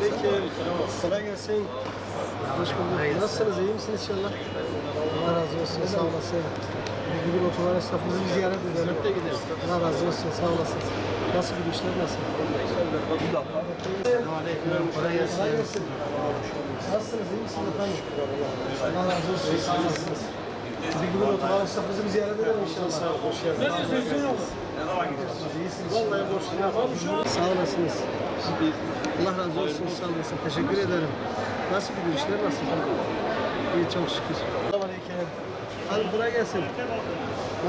Selamünaleyküm. Kolay gelsin. Hoş bulduk. Nasılsınız? İyi misiniz inşallah? Allah razı olsun. Sağ olasın. Bugün otoban esnafımızı bir ziyaret edelim. Allah razı olsun. Sağ olasın. Nasıl gidiyor işler? Nasıl? Selamünaleyküm. Kolay gelsin. Kolay gelsin. Nasılsınız? İyi misiniz efendim? Allah razı olsun. Sağ olasınız. Bugün otoban esnafımızı bir ziyaret edelim inşallah. Hoş geldiniz. Ne zaman gidiyorsunuz? İyisiniz. Vallahi boşuna. Sağ olasınız. Allah razı olsun. Sağ olasın. Teşekkür ederim. Nasıl gidiyor işler? Nasıl? İyi, çok şükür. Selamünaleyküm. Hadi kolay gelsin.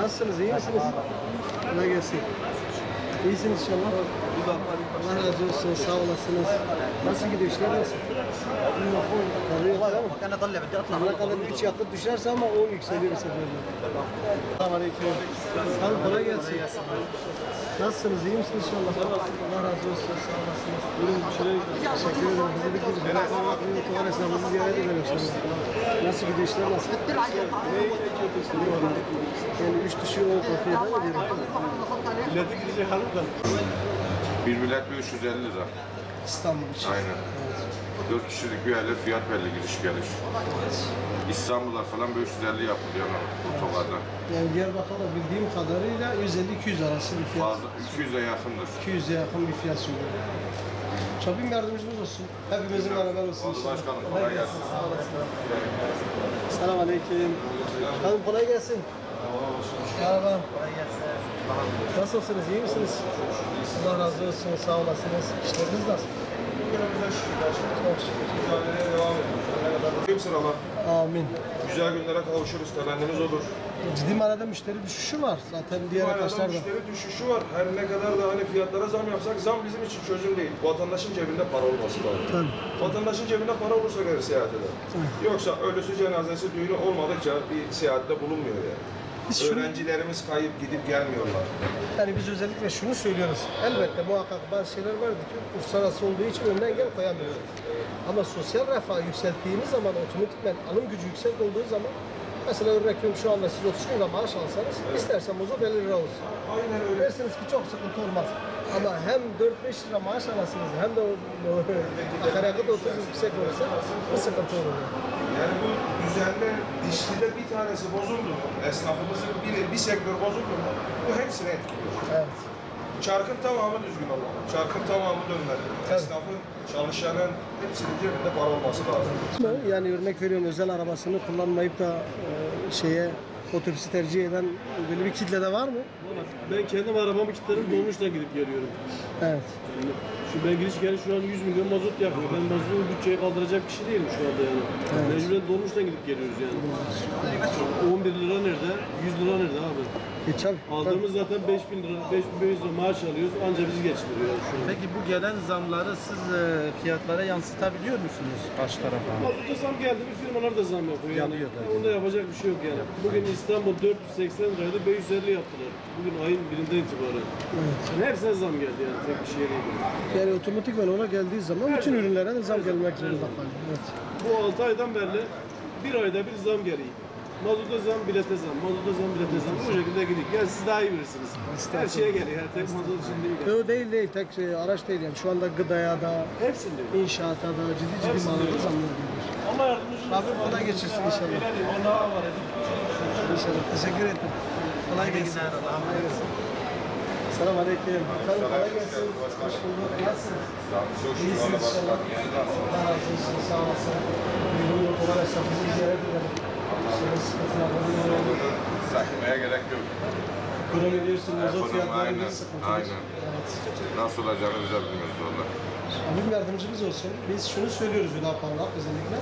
Nasılsınız? İyi misiniz? Kolay gelsin. İyisiniz inşallah. Allah razı olsun. Sağ olasınız. Nasıl gidiyor işler? Nasıl? Ne kadar hiç yakıt düşerse ama o yükseliyor bir seferde. Selamünaleyküm. Hadi kolay gelsin. Nasılsınız? İyi misiniz inşallah? Allah razı olsun. Sağ olasınız. Buyurun şöyle teşekkür ederim. Bizi bir gibi. Tuvar esnafımızı ziyaret edelim inşallah. Nasıl gidiyor işler? Nasıl? Yani 3 düşüyor o kafaya da ediyorum. Bilete gidecek halim da. Bir bilet 550 lira. İstanbul için. Aynen. 4 kişilik bir aile fiyat belli gidiş geliş. İstanbul'lar falan 550 yapılıyor otogarda. Yani Diyarbakır'da bildiğim kadarıyla 150-200 arası bir fiyat. Fazla 200'e yakındır. 200'e yakın bir fiyat söylüyor. Rabbim yardımcımız olsun. Hepimizin beraber olsun. Oldu başkanım, kolay gelsin. Sağ olasın. Selamünaleyküm. Hanım kolay gelsin. Merhaba. Kolay gelsin. Nasılsınız? İyi misiniz? Allah razı olsun. Sağ olasınız. İşleriniz nasıl? Çok şükür. Kimsin ama? Amin. Güzel günlere kavuşuruz, temennimiz olur. Ciddi manada müşteri düşüşü var. Zaten diğer arkadaşlar da. Müşteri düşüşü var. Her ne kadar da hani fiyatlara zam yapsak, zam bizim için çözüm değil. Vatandaşın cebinde para olması lazım. Tabii. Vatandaşın cebinde para olursa gelir seyahat eder. Yoksa ölüsü, cenazesi, düğünü olmadıkça bir seyahatte bulunmuyor yani. Öğrencilerimiz kayıp gidip gelmiyorlar. Yani biz özellikle şunu söylüyoruz. Elbette muhakkak bazı şeyler vardır ki uluslararası olduğu için önüne engel koyamıyoruz. Ama sosyal refah yükselttiğimiz zaman, otomatikman alım gücü yüksek olduğu zaman, mesela örnek veriyorum şu anda siz 30 lira maaş alsanız, istersen mazot 50 lira olsun. Aynen öyle. Dersiniz ki çok sıkıntı olmaz. Ama hem 4-5 lira maaş alasınız hem de akaryakıt 30 yüksek olursa bu sıkıntı olur. Yani bu düzenle dişlide bir tanesi bozuldu mu, esnafımızın bir sektör bozuldu mu, bu hepsini etkiliyor. Evet. Çarkın tamamı düzgün olmalı, çarkın tamamı dönmeli. Esnafın, çalışanın hepsinin cebinde para olması lazım. Yani örnek veriyorum özel arabasını kullanmayıp da otobüsü tercih eden böyle bir kitle de var mı? Ben kendim arabamı kilitlerim, dolmuşla gidip geliyorum. Evet. Yani ben gidiş geliş şu an 100 milyon mazot yakıyor. Ben mazotu bütçeye kaldıracak bir şey değilim şu anda yani. Evet. Mecburen dolmuşla gidip geliyoruz yani. 11 lira nerede? 100 lira nerede abi? Aldığımız zaten 5.000 lira, 5.500 lira maaş alıyoruz, anca bizi geçindiriyor yani şu an. Peki bu gelen zamları siz fiyatlara yansıtabiliyor musunuz karşı tarafa? Mazota zam geldi, bir firmalar da zam yapıyor yani. Onda yapacak bir şey yok yani. Bugün İstanbul 480 liraydı, 550 yaptılar. Bugün ayın birinden itibaren. Yani hepsine zam geldi yani, tek bir şey değil. Yani otomatikman ona geldiği zaman bütün ürünlere de zam gelmek zorunda kalıyor. Evet. Bu 6 aydan beri bir ayda bir zam geliyor. Mazota zam, bilete zam, mazota zam, bilete zam. Bu şekilde gidiyor. Yani siz daha iyi bilirsiniz. Her şeye geliyor. Her tek mazot için değil. Yok değil. Tek araç değil yani. Şu anda gıdaya da, Hepsinde. inşaata da ciddi manada zamlar geliyor. Allah yardımcınız olsun. Rabbim kolay geçirsin inşallah. İnşallah. Teşekkür ederim. Kolay gelsin. Selamünaleyküm. Efendim kolay gelsin. Hoş bulduk. Nasılsınız? İyisiniz inşallah. Allah razı olsun. Sağ olasın. Bugün otoban esnafımızı ziyaret edelim. Sakmaya gerek yok. Ekonomi diyorsun, mazot fiyatları Aynen, bir sıkıntı. aynen. Evet. Nasıl olacağını bize bilmiyoruz valla. Rabbim yardımcımız olsun. Biz şunu söylüyoruz Hüdapar'la özellikle.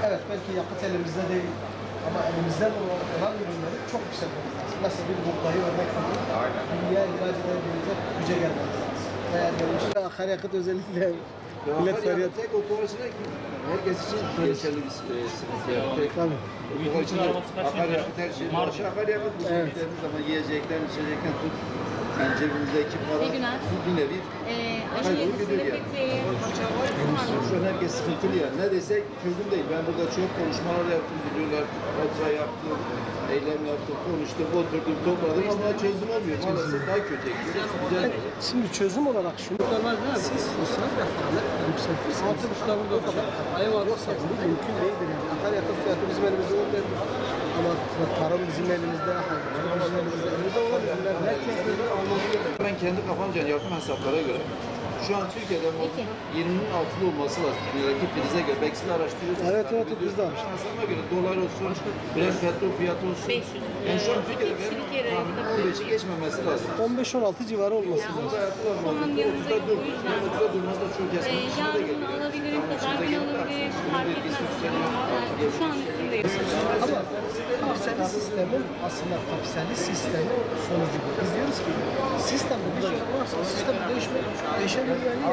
Evet belki yakıt elimizde değil ama elimizden olan ürünleri çok yüksek olması lazım. Mesela bir buğdayı örnek veriyorum. Aynen. Dünyaya ihraç edebilecek güce gelmemiz lazım. Eğer gelmişse akaryakıt özellikle millet feryat. Tek otomasına herkes için geçerli bir sıkıntı yaptı. Tabii. Otomatik için akaryakıt her şey. Maaşı akaryakıt bu Evet. ama yiyecekten, içecekten tut. Yani cebimizdeki para İyi günler. bir nevi Aşı yedisinde pek şu an herkes sıkıntılı yani. Ne desek çözüm değil. Ben burada çok konuşmalar yaptım, biliyorlar. Otura yaptım, eylem yaptım, konuştum, oturdum, topladım ama çözüm olmuyor. Maalesef daha kötü gidiyor. Yani şimdi çözüm olarak şunu siz sosyal defalet yükseltirseniz o kadar kataya varırsak bu mümkün değildir. Yani akaryakıt fiyatı bizim elimizde olabilir. Ama tarım bizim elimizde, hayvancılık bizim elimizde. Elimizde olan ürünler herkes birbirini alması gerekiyor. Ben kendi kafamca yaptığım hesaplara göre şu an Türkiye'de mazotun 20'nin altında olması lazım. Rakip prize göre. Belki siz araştırıyorsunuz. Evet, takip evet, biz de ediyorsunuz. araştırıyoruz. Hesaba göre dolar olsun, Brent petrol fiyatı olsun. 500. Yani şu an Türkiye'de İki kişilik benim yere tahminim 15'i geçmemesi lazım. 15-16 civarı olması lazım. Şu an yanımda yok, o yüzden. Otuzda durmaz da çok keskin. Yarın alabilirim, pazar günü alabilirim, fark etmez. Yani şu an üstündeyim. Ama kapitalist sistemin aslında kapitalist sistemin sonucu bu. Biz diyoruz ki sistemde bir şey varsa sistem değişebilir yani.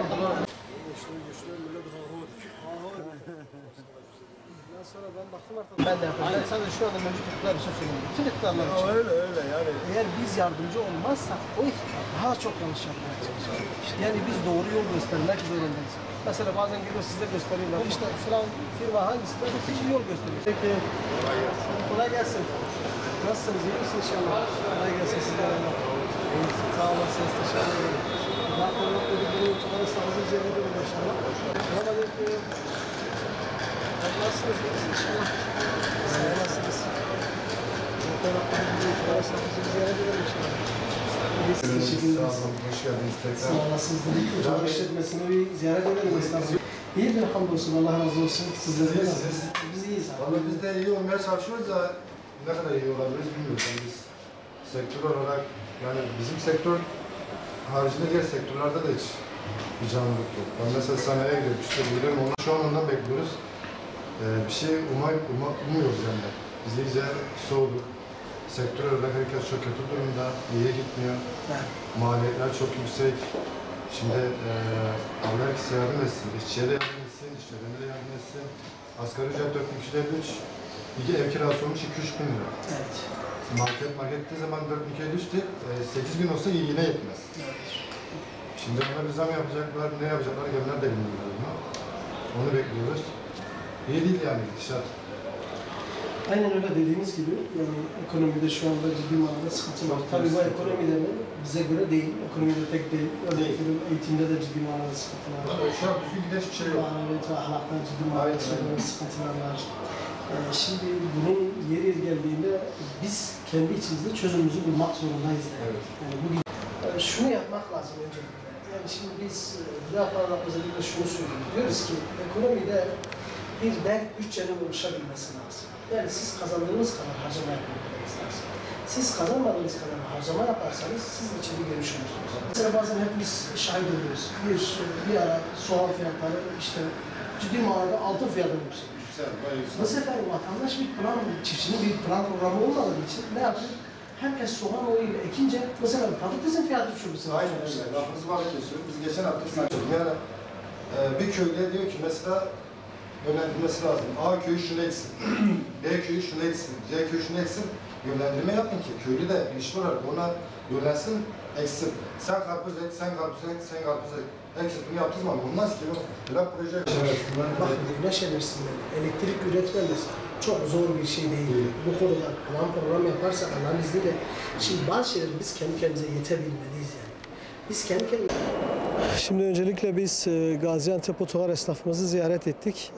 Ondan sonra ben baktım artık. Ben de yapıyorum. Ben sadece şu anda mevcut iktidar için söylüyorum. Bütün iktidarlar için. Öyle yani. Eğer biz yardımcı olmazsak o iktidar daha çok yanlış yapmaya çalışacak. İşte yani biz doğru yol göstermek zorundayız. Mesela bazen geliyor size gösteriyorlar. İşte filan firma hangisi? Ben de size yol gösteriyor. Peki. Kolay gelsin. Nasılsınız? İyi misiniz inşallah? Kolay gelsin sizlere. Sağ olasınız. Teşekkür ederim. Allah korumak dedik. Bunu tutarı sağlığı ziyaret edelim inşallah. Selamünaleyküm. Nasılsınız? İyi misiniz inşallah? Sağ olasınız. Allah korumak dedik. Bunu tutarı sağlığı ziyaret edelim inşallah. Teşekkür ederiz. Hoş geldiniz tekrar. Sağ olasınız. Hocam işletmesini bir ziyaret edelim isterseniz. İyidir hamdolsun. Allah razı olsun. Sizlere de. Biz iyiyiz abi. Valla biz de iyi olmaya çalışıyoruz da ne kadar iyi olabiliriz bilmiyoruz. Yani biz sektör olarak yani bizim sektör haricinde diğer sektörlerde de hiç bir canlılık yok. Ben mesela sanayiye gidiyorum. İşte gidiyorum. Şu an ondan bekliyoruz. Bir şey umuyoruz yani. Biz iyice soğuduk. Sektör olarak herkes çok kötü durumda. İyiye gitmiyor. Evet. Maliyetler çok yüksek. Şimdi Allah herkese yardım etsin. İşçiye de yardım etsin, işverene de yardım etsin. Asgari ücret 4253, bir ev kirası olmuş 2-3 bin lira. Evet. Market gittiği zaman 4253'tü, 8 bin olsa yine yetmez. Şimdi onlar bir zam yapacaklar, ne yapacaklar onlar da bilmiyorlar bunu. Onu bekliyoruz. İyi değil yani gidişat. Aynen öyle dediğiniz gibi yani ekonomide şu anda ciddi manada sıkıntı var. Tabii bu ekonomide mi? Bize göre değil. Ekonomide tek değil. Örnek veriyorum eğitimde de ciddi manada sıkıntılar var. Şu an düzgün giden hiçbir şey yok. Maharet ve ahlaktan ciddi manada sıkıntılar var. Şimdi bunun yeri geldiğinde biz kendi içimizde çözümümüzü bulmak zorundayız. Evet. Yani bugün şunu yapmak lazım öncelikle. Yani şimdi biz rüyalarla özellikle şunu söylüyoruz. Diyoruz ki ekonomide bir denk bütçenin oluşabilmesi lazım. Yani siz kazandığınız kadar harcama yapmanız lazım. Siz kazanmadığınız kadar harcama yaparsanız siz içeri görüş olursunuz. Mesela bazen hepimiz şahit oluyoruz. Bir ara soğan fiyatları işte ciddi manada altın fiyatını yükseliyor. Bu sefer vatandaş bir plan, çiftçinin bir plan programı olmadığı için ne yapıyor? Herkes soğan oyuyla ekince mesela patatesin fiyatı düşüyor. Aynen öyle. Lafınızı bana kesiyorum. Biz geçen hafta sanıyorduk. Yani bir köylüye diyor ki mesela yönlendirmesi lazım. A köyü şunu eksin, B köyü şunu eksin, C köyü şunu eksin. Yönlendirme yapın ki köylü de bilinçli olarak ona yönlensin, eksin. Sen karpuz ek, sen karpuz ek, sen karpuz ek. Herkes bunu yaptığı zaman olmaz ki. Böyle proje Bak güneş enerjisinden elektrik üretmemiz çok zor bir şey değil. Bu konuda plan program yaparsak Allah'ın izniyle şimdi bazı şeyler biz kendi kendimize yetebilmeliyiz yani. Biz kendi kendimize... Şimdi öncelikle biz Gaziantep otogar esnafımızı ziyaret ettik.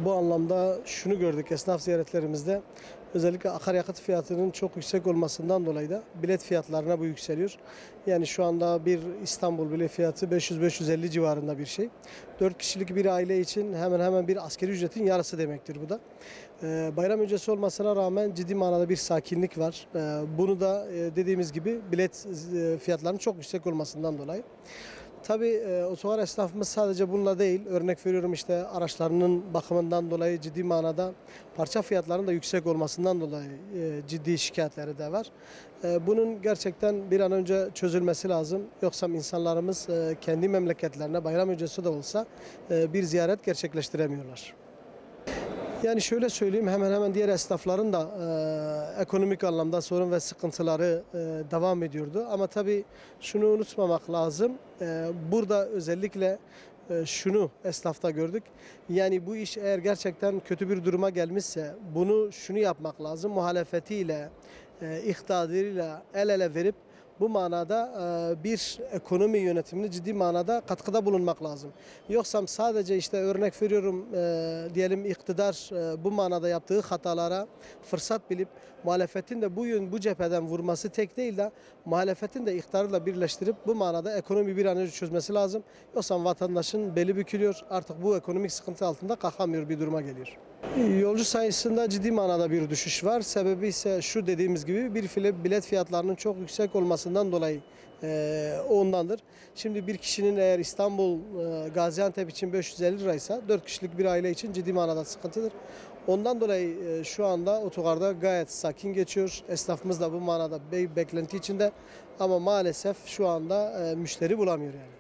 Bu anlamda şunu gördük esnaf ziyaretlerimizde. Özellikle akaryakıt fiyatının çok yüksek olmasından dolayı da bilet fiyatlarına bu yükseliyor. Yani şu anda bir İstanbul bilet fiyatı 500-550 civarında bir şey. 4 kişilik bir aile için hemen hemen bir asgari ücretin yarısı demektir bu da. Bayram öncesi olmasına rağmen ciddi manada bir sakinlik var. Bunu da dediğimiz gibi bilet fiyatlarının çok yüksek olmasından dolayı. Tabii otogar esnafımız sadece bununla değil, örnek veriyorum işte araçlarının bakımından dolayı ciddi manada parça fiyatlarının da yüksek olmasından dolayı ciddi şikayetleri de var. Bunun gerçekten bir an önce çözülmesi lazım. Yoksa insanlarımız kendi memleketlerine bayram öncesi de olsa bir ziyaret gerçekleştiremiyorlar. Yani şöyle söyleyeyim hemen hemen diğer esnafların da ekonomik anlamda sorun ve sıkıntıları devam ediyordu. Ama tabii şunu unutmamak lazım. Burada özellikle şunu esnafta gördük. Yani bu iş eğer gerçekten kötü bir duruma gelmişse şunu yapmak lazım. Muhalefetiyle, iktidarıyla el ele verip bu manada bir ekonomi yönetimini ciddi manada katkıda bulunmak lazım. Yoksa sadece işte örnek veriyorum diyelim iktidar bu manada yaptığı hatalara fırsat bilip muhalefetin de bu cepheden vurması tek değil de muhalefetin de iktidarla birleştirip bu manada ekonomi bir an önce çözmesi lazım. Yoksa vatandaşın beli bükülüyor, artık bu ekonomik sıkıntı altında kalkamıyor bir duruma geliyor. Yolcu sayısında ciddi manada bir düşüş var. Sebebi ise şu dediğimiz gibi bilet fiyatlarının çok yüksek olmasından dolayı ondandır. Şimdi bir kişinin eğer İstanbul, Gaziantep için 550 liraysa 4 kişilik bir aile için ciddi manada sıkıntıdır. Ondan dolayı şu anda otogarda gayet sakin geçiyor. Esnafımız da bu manada beklenti içinde ama maalesef şu anda müşteri bulamıyor yani.